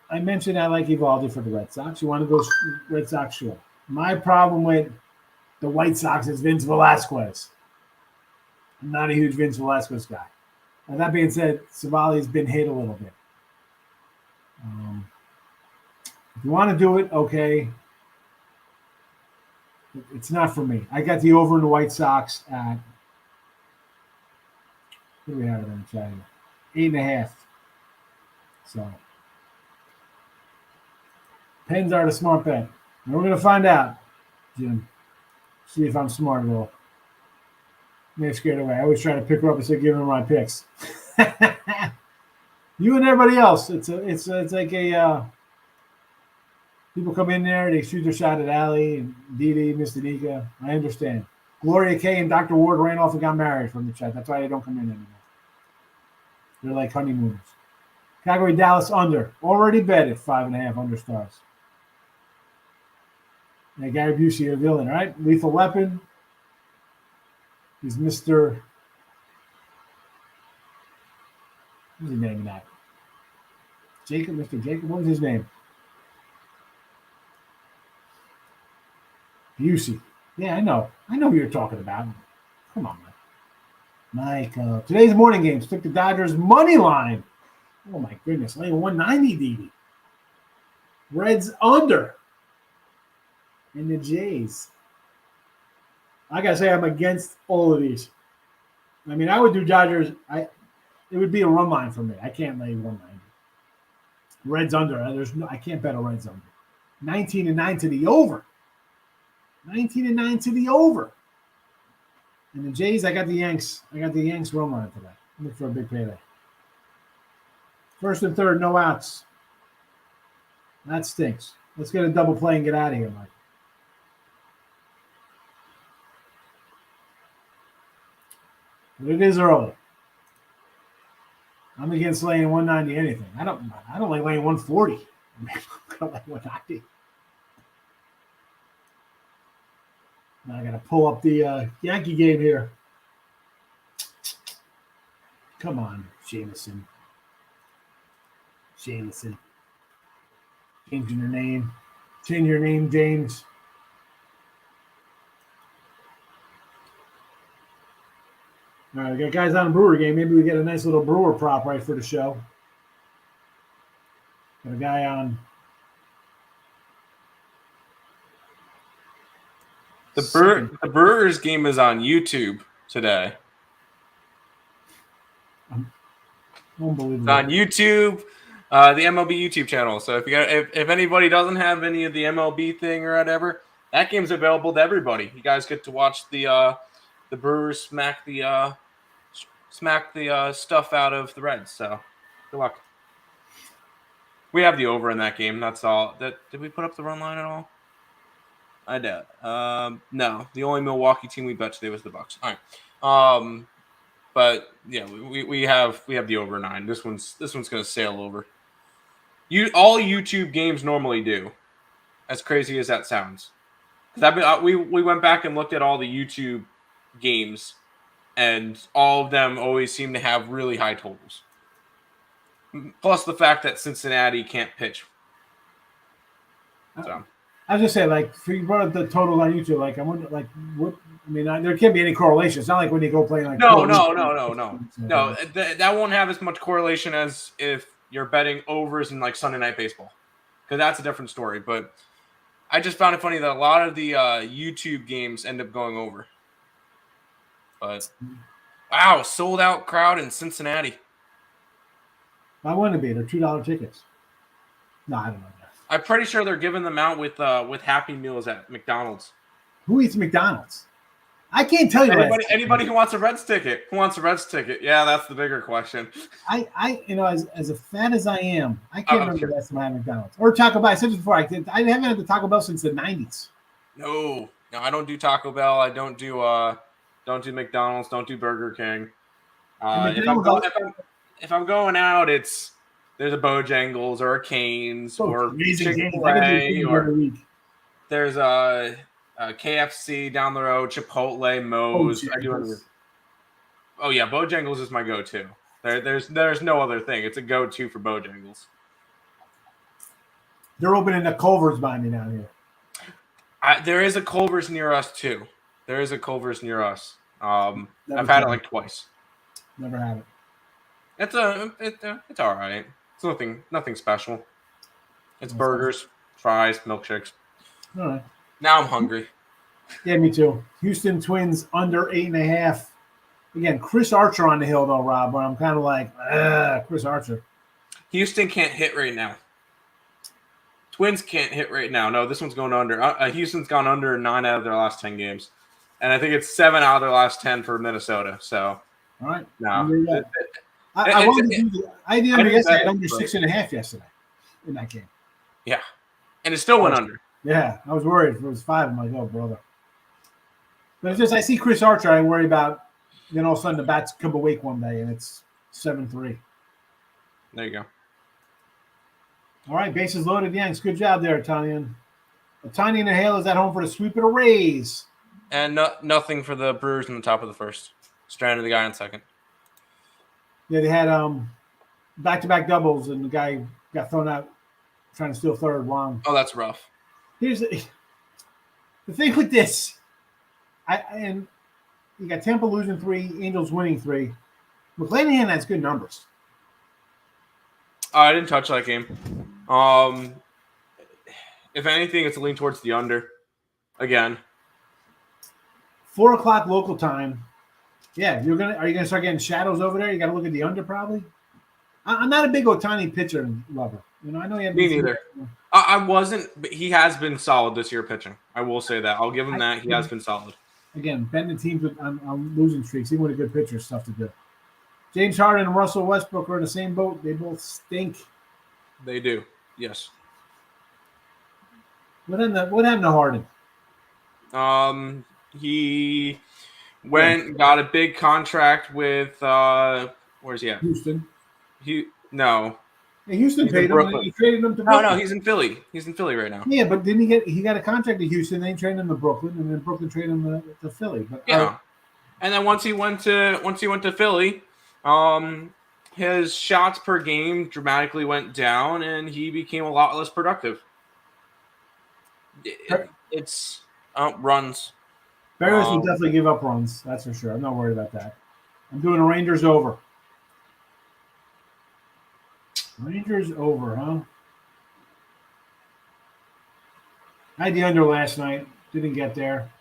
I mentioned I like Evaldi for the Red Sox. You want to go Red Sox? Sure. My problem with the White Sox is Vince Velasquez. I'm not a huge Vince Velasquez guy. Now, that being said, Savali's been hit a little bit. If you want to do it, okay. It's not for me. I got the over in the White Sox at, what do we have it in the chat here? 8.5. So, Pens are the smart bet. And we're going to find out, Jim. See if I'm smart at all. May have scared away. I always try to pick her up and say, give her my picks. You and everybody else. It's like a people come in there, they shoot their shot at Allie and Dee, Mr. Nika. I understand. Gloria K and Dr. Ward ran off and got married from the chat. That's why they don't come in anymore. They're like honeymooners. Calgary Dallas under. Already bet at 5.5 under stars. Yeah, Gary Busey, a villain, right? Lethal Weapon. He's Mr. What's his name in that? Jacob, Mr. Jacob. What was his name? Busey. Yeah, I know. I know who you're talking about. Come on, man. Mike, today's morning games took the Dodgers money line. Oh my goodness, laying 190 DD. Reds under. And the Jays. I gotta say, I'm against all of these. I mean, I would do Dodgers. It would be a run line for me. I can't lay 190. Reds under. I can't bet a Reds under. 19-9 to the over. 19-9 to the over. And the Jays, I got the Yanks. I got the Yanks run line today. Look for a big payday. First and third, no outs. That stinks. Let's get a double play and get out of here, Mike. But it is early. I'm against laying 190 anything. I don't like laying 140. I don't like 190. Now I got to pull up the Yankee game here. Come on, Jameson. Changing your name. Change your name, James. All right, we got guys on a Brewer game. Maybe we get a nice little Brewer prop right for the show. Got a guy on. The Brewers game is on YouTube today. Unbelievable. It's on YouTube, the MLB YouTube channel. So if anybody doesn't have any of the MLB thing or whatever, that game's available to everybody. You guys get to watch the Brewers smack the stuff out of the Reds. So good luck. We have the over in that game. That's all. Did we put up the run line at all? I doubt. No, the only Milwaukee team we bet today was the Bucks. All right. But yeah, we have the over 9. This one's gonna sail over. All YouTube games normally do, as crazy as that sounds. Because we went back and looked at all the YouTube games, and all of them always seem to have really high totals. Plus the fact that Cincinnati can't pitch. So. I was just saying, like, if you brought up the total on YouTube, like, I wonder, like, what? I mean, there can't be any correlation. It's not like when you go play like. No. That won't have as much correlation as if you're betting overs in like Sunday Night Baseball, because that's a different story. But I just found it funny that a lot of the YouTube games end up going over. But wow, sold out crowd in Cincinnati. I want to be. They're $2 tickets. No, I don't know. I'm pretty sure they're giving them out with Happy Meals at McDonald's. Who eats McDonald's? I can't tell you. Anybody who wants a Reds ticket. Who wants a Reds ticket? Yeah, that's the bigger question. I as a fan as I am, I can't remember the last time I had McDonald's or Taco Bell. I said this before. I haven't had the Taco Bell since the 90s. No, I don't do Taco Bell. I don't do do McDonald's. Don't do Burger King. If I'm going out, there's a Bojangles or a Cane's or Chick-fil-A, or there's a KFC down the road, Chipotle, Moe's. Oh yeah, Bojangles is my go-to. There's no other thing. It's a go-to for Bojangles. They're opening the Culver's by me down here. There is a Culver's near us too. There is a Culver's near us. I've had it like twice. Never had it. It's all right. It's nothing special. It's burgers, fries, milkshakes. All right. Now I'm hungry. Yeah, me too. Houston Twins under 8.5. Again, Chris Archer on the hill though, Rob. But I'm kind of like, Chris Archer. Houston can't hit right now. Twins can't hit right now. No, this one's going under. Houston's gone under 9 out of their last 10 games, and I think it's 7 out of their last 10 for Minnesota. So, all right. No. I wanted to do I had the under yesterday. I had under but- 6.5 yesterday in that game. Yeah. And it still went under. Yeah, I was worried if it was 5. I'm like, oh, brother. But it's just I see Chris Archer, I worry about, then all of a sudden the bats come awake one day and it's 7-3. There you go. All right, bases loaded, Yanks. Good job there, Tanyan. Tanyan and Hale is at home for the sweep of the Rays. And nothing for the Brewers in the top of the first. Stranded the guy on second. Yeah, they had back-to-back doubles, and the guy got thrown out trying to steal third. Wrong. Oh, that's rough. Here's the thing with this. And you got Tampa losing 3, Angels winning 3. McClanahan has good numbers. I didn't touch that game. If anything, it's a lean towards the under. Again. 4:00 local time. Yeah, are you gonna start getting shadows over there? You got to look at the under probably. I'm not a big Ohtani pitcher lover. I know he had. Me neither. I wasn't, but he has been solid this year pitching. I will say that. I'll give him that. He has been solid. Again, bending teams on losing streaks, even with a good pitcher, is tough to do. James Harden and Russell Westbrook are in the same boat. They both stink. They do. Yes. What happened to Harden? He got a big contract with where's he at? Houston. No. Yeah, Houston paid him. He traded him to Brooklyn. No, he's in Philly. He's in Philly right now. Yeah, but didn't he got a contract to Houston? They traded him to Brooklyn, and then Brooklyn traded him to Philly. But yeah. And then once he went to Philly, his shots per game dramatically went down, and he became a lot less productive. It's runs. Barrios will definitely give up runs. That's for sure. I'm not worried about that. I'm doing a Rangers over. Rangers over, huh? I had the under last night. Didn't get there.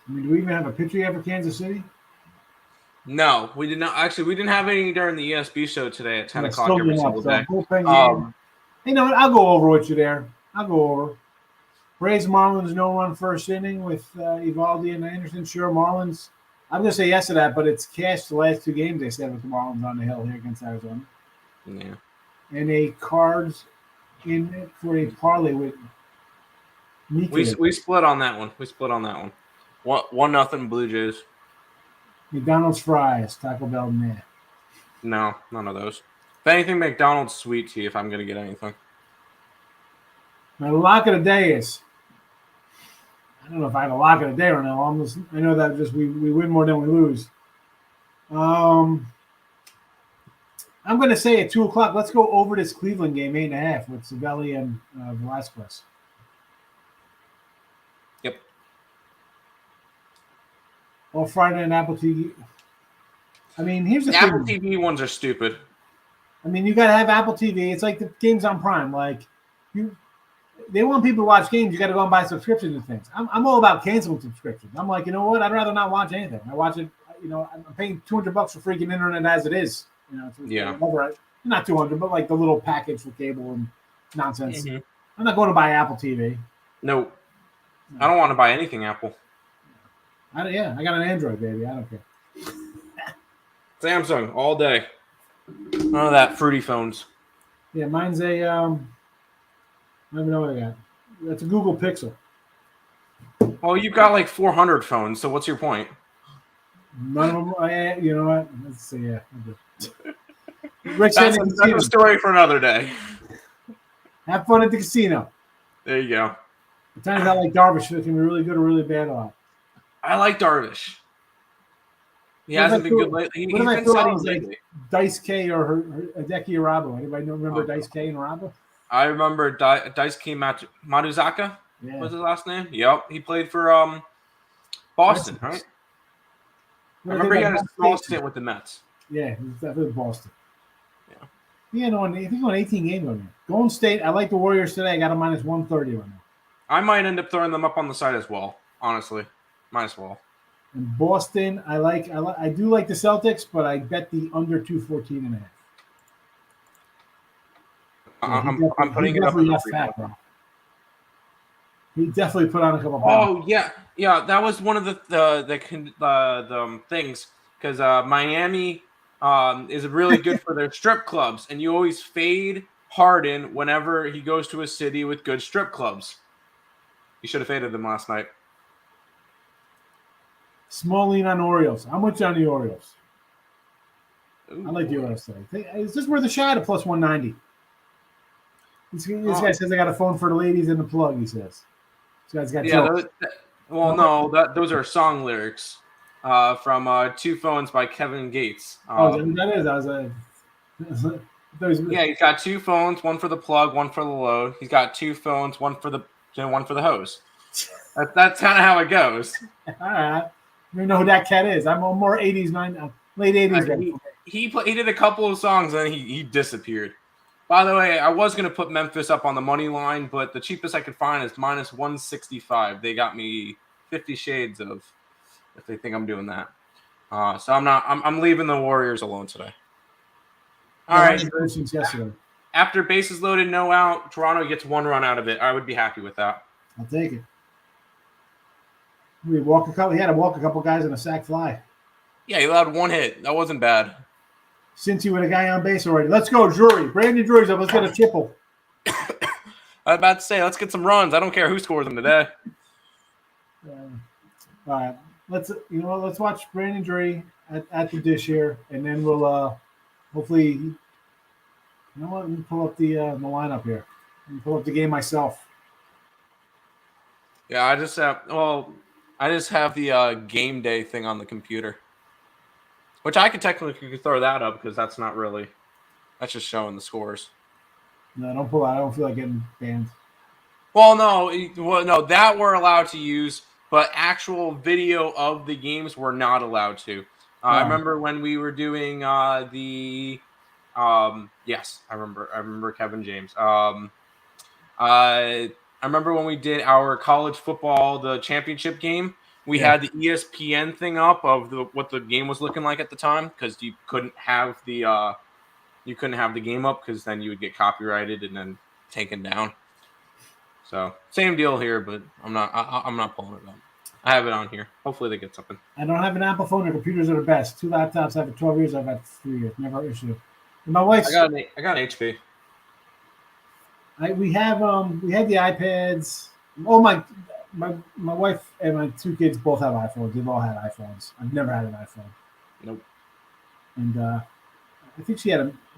I mean, do we even have a pitcher yet for Kansas City? No, we did not. Actually, we didn't have any during the ESB show today at 10 o'clock every single day. You know what? I'll go over with you there. I'll go over. Rays Marlins no-run first inning with Evaldi and Anderson. Sure, Marlins. I'm going to say yes to that, but it's cashed the last 2 games they said with the Marlins on the hill here against Arizona. Yeah. And a Cards in it for a parlay with Mika. We split on that one. 1-0 Blue Jays. McDonald's fries, Taco Bell, nah. No, none of those. If anything, McDonald's sweet tea if I'm going to get anything. My lock of the day is, I don't know if I have a lock of the day or no. I know that just we win more than we lose. I'm going to say at 2:00, let's go over this Cleveland game, 8.5 with Savelli and Velasquez. Yep. All Friday on Apple TV. I mean, here's the thing. Apple TV ones are stupid. I mean, you got to have Apple TV. It's like the games on Prime. Like, they want people to watch games. You got to go and buy subscriptions and things. I'm all about canceling subscriptions. I'm like, you know what? I'd rather not watch anything. I watch it. I'm paying $200 for freaking internet as it is. Yeah. Not 200, but like the little package for cable and nonsense. Mm-hmm. I'm not going to buy Apple TV. No. I don't want to buy anything Apple. I got an Android, baby. I don't care. Samsung all day. None of that fruity phones. Yeah, mine's a I don't even know what I got. That's a Google Pixel. Well, you've got like 400 phones, so what's your point? None of them. You know what? Let's see. Yeah. That's a story for another day. Have fun at the casino. There you go. The times I like Darvish, it can be really good or really bad a lot. I like Darvish. He hasn't been good lately. He's been solid lately. Like Dice K or Hideki Arabo. Anybody remember Dice K and Arabo? I remember Dice K Matuzaka. Yeah. Was his last name? Yep. He played for Boston, right? I remember he had a small stint with the Mets. Yeah, he was definitely Boston. Yeah. Yeah, I think he won 18 games on there. Golden State, I like the Warriors today. I got a minus 130 right now. I might end up throwing them up on the side as well, honestly. Might as well. And Boston, I do like the Celtics, but I bet the under 214.5. I'm putting it up. Fat, bro. He definitely put on a couple Oh pounds. yeah. That was one of the things because Miami is really good for their strip clubs, and you always fade Harden whenever he goes to a city with good strip clubs. You should have faded them last night. Small lean on Orioles. I'm with you on the Orioles. Ooh, I like the Orioles today. Is this worth a shot at plus 190? This guy says I got a phone for the ladies and the plug. He says this guy's got jokes. Those are song lyrics from Two Phones by Kevin Gates. That is. I was. Yeah, he's got two phones, one for the plug, one for the load. He's got two phones, one for the hose. That's kind of how it goes. All right. I don't know who that cat is. I'm more 80s, late 80s. He did a couple of songs and then he disappeared. By the way, I was going to put Memphis up on the money line, but the cheapest I could find is minus 165. They got me 50 shades of if they think I'm doing that. So I'm leaving the Warriors alone today. All right. After bases loaded, no out, Toronto gets one run out of it. I would be happy with that. I'll take it. He had to walk a couple guys in a sac fly. Yeah, he allowed one hit. That wasn't bad. Cincy with a guy on base already. Let's go, Drury. Brandon Drury's up. Let's get a triple. I was about to say, let's get some runs. I don't care who scores them today. All right. Let's watch Brandon Drury at the dish here, and then we'll hopefully. You know what? Let me pull up the lineup here. Let me pull up the game myself. Yeah, I just have the game day thing on the computer. Which I could technically throw that up because that's just showing the scores. No, don't pull out. I don't feel like getting banned. Well, no, that we're allowed to use, but actual video of the games we're not allowed to. I remember when we were doing yes, I remember Kevin James. I remember when we did our college football, the championship game. We had the ESPN thing up of what the game was looking like at the time because you couldn't have the game up because then you would get copyrighted and then taken down. So same deal here, but I'm not pulling it up. I have it on here. Hopefully they get something. I don't have an Apple phone. The computers are the best. 2 laptops. I've had 12 years. I've had 3 years. Never an issue. And my wife's. I got an HP. We had the iPads. Oh my wife and my 2 kids both have iPhones. They've all had iPhones. I've never had an iPhone. Nope. And I think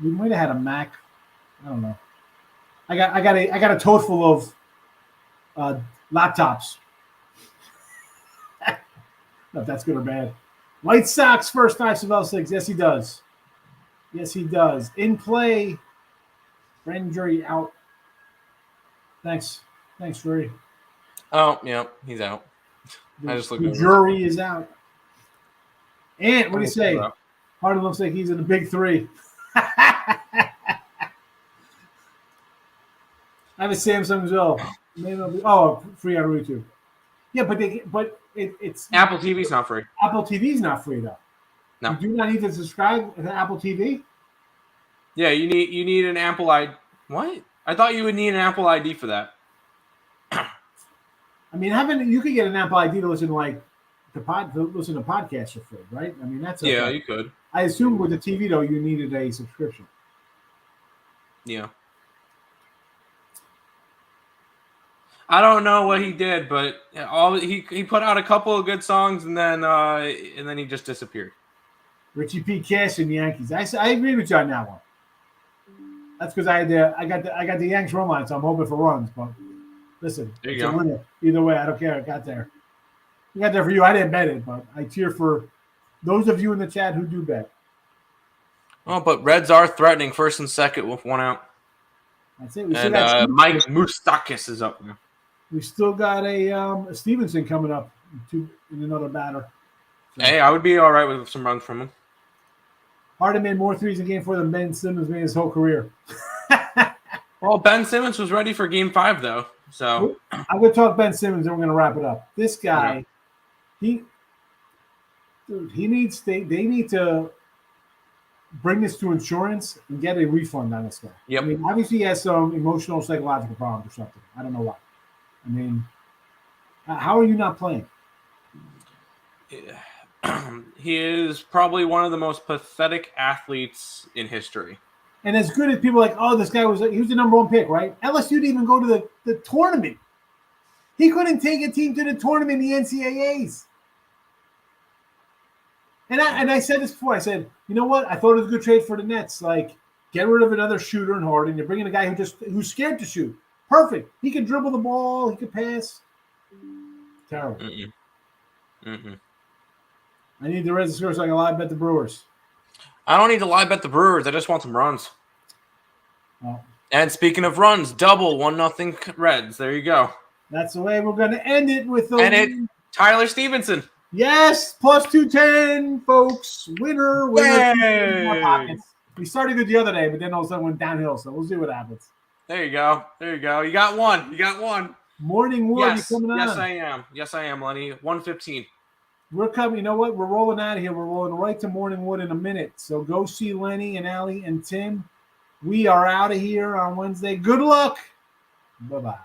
we might have had a Mac. I don't know. I got a tote full of laptops. I don't know if that's good or bad. White Sox first 5 Savell 6. Yes, he does. Yes, he does. In play. Brandon Drury out. Thanks, Drury. Oh, yeah, he's out. I just looked. The jury is out. And what do you say? Harden looks like he's in the big 3. I have a Samsung as well. Free on YouTube. Yeah, but it's Apple TV's not free. Apple TV's not free though. No. You do not need to subscribe to Apple TV. Yeah, you need an Apple ID. What? I thought you would need an Apple ID for that. I mean, you could get an Apple ID to listen to listen to podcasts for free, right? I mean, that's okay. Yeah, you could. I assume with the TV though, you needed a subscription. Yeah. I don't know what he did, but he put out a couple of good songs and then he just disappeared. Richie P. Cash and Yankees. I agree with you on that one. That's because I got the Yanks run line, so I'm hoping for runs. But listen, it's a winner. Either way, I don't care. I got there. I got there for you. I didn't bet it, but I cheer for those of you in the chat who do bet. Oh, but Reds are threatening first and second with 1 out. That's it. And Mike Moustakas is up now. We still got a Stevenson coming up in another batter. So. Hey, I would be all right with some runs from him. Harden made more threes in Game 4 than Ben Simmons made his whole career. Well, Ben Simmons was ready for Game 5, though. So I'm going to talk Ben Simmons, and we're going to wrap it up. This guy, they need to bring this to insurance and get a refund on this guy. Yep. I mean, obviously he has some emotional, psychological problems or something. I don't know why. I mean, How are you not playing? He is probably one of the most pathetic athletes in history. And as good as people are like, oh, this guy was the number 1 pick, right? LSU didn't even go to the tournament. He couldn't take a team to the tournament in the NCAAs. And I said this before. I said, you know what? I thought it was a good trade for the Nets. Like, get rid of another shooter in Harden. You're bringing a guy who's scared to shoot. Perfect. He can dribble the ball. He can pass. Terrible. I need the Reds to score so I can live bet the Brewers. I don't need to live bet the Brewers. I just want some runs. Oh. And speaking of runs, double 1-0 Reds. There you go. That's the way we're going to end it with Tyler Stevenson. Yes, plus 210, folks. Winner. More pockets. We started good the other day, but then all of a sudden went downhill. So we'll see what happens. There you go. You got one. Morning Wood, you coming on? Yes, I am, Lenny. 1:15. We're coming. You know what? We're rolling out of here. We're rolling right to Morning Wood in a minute. So go see Lenny and Allie and Tim. We are out of here on Wednesday. Good luck. Bye-bye.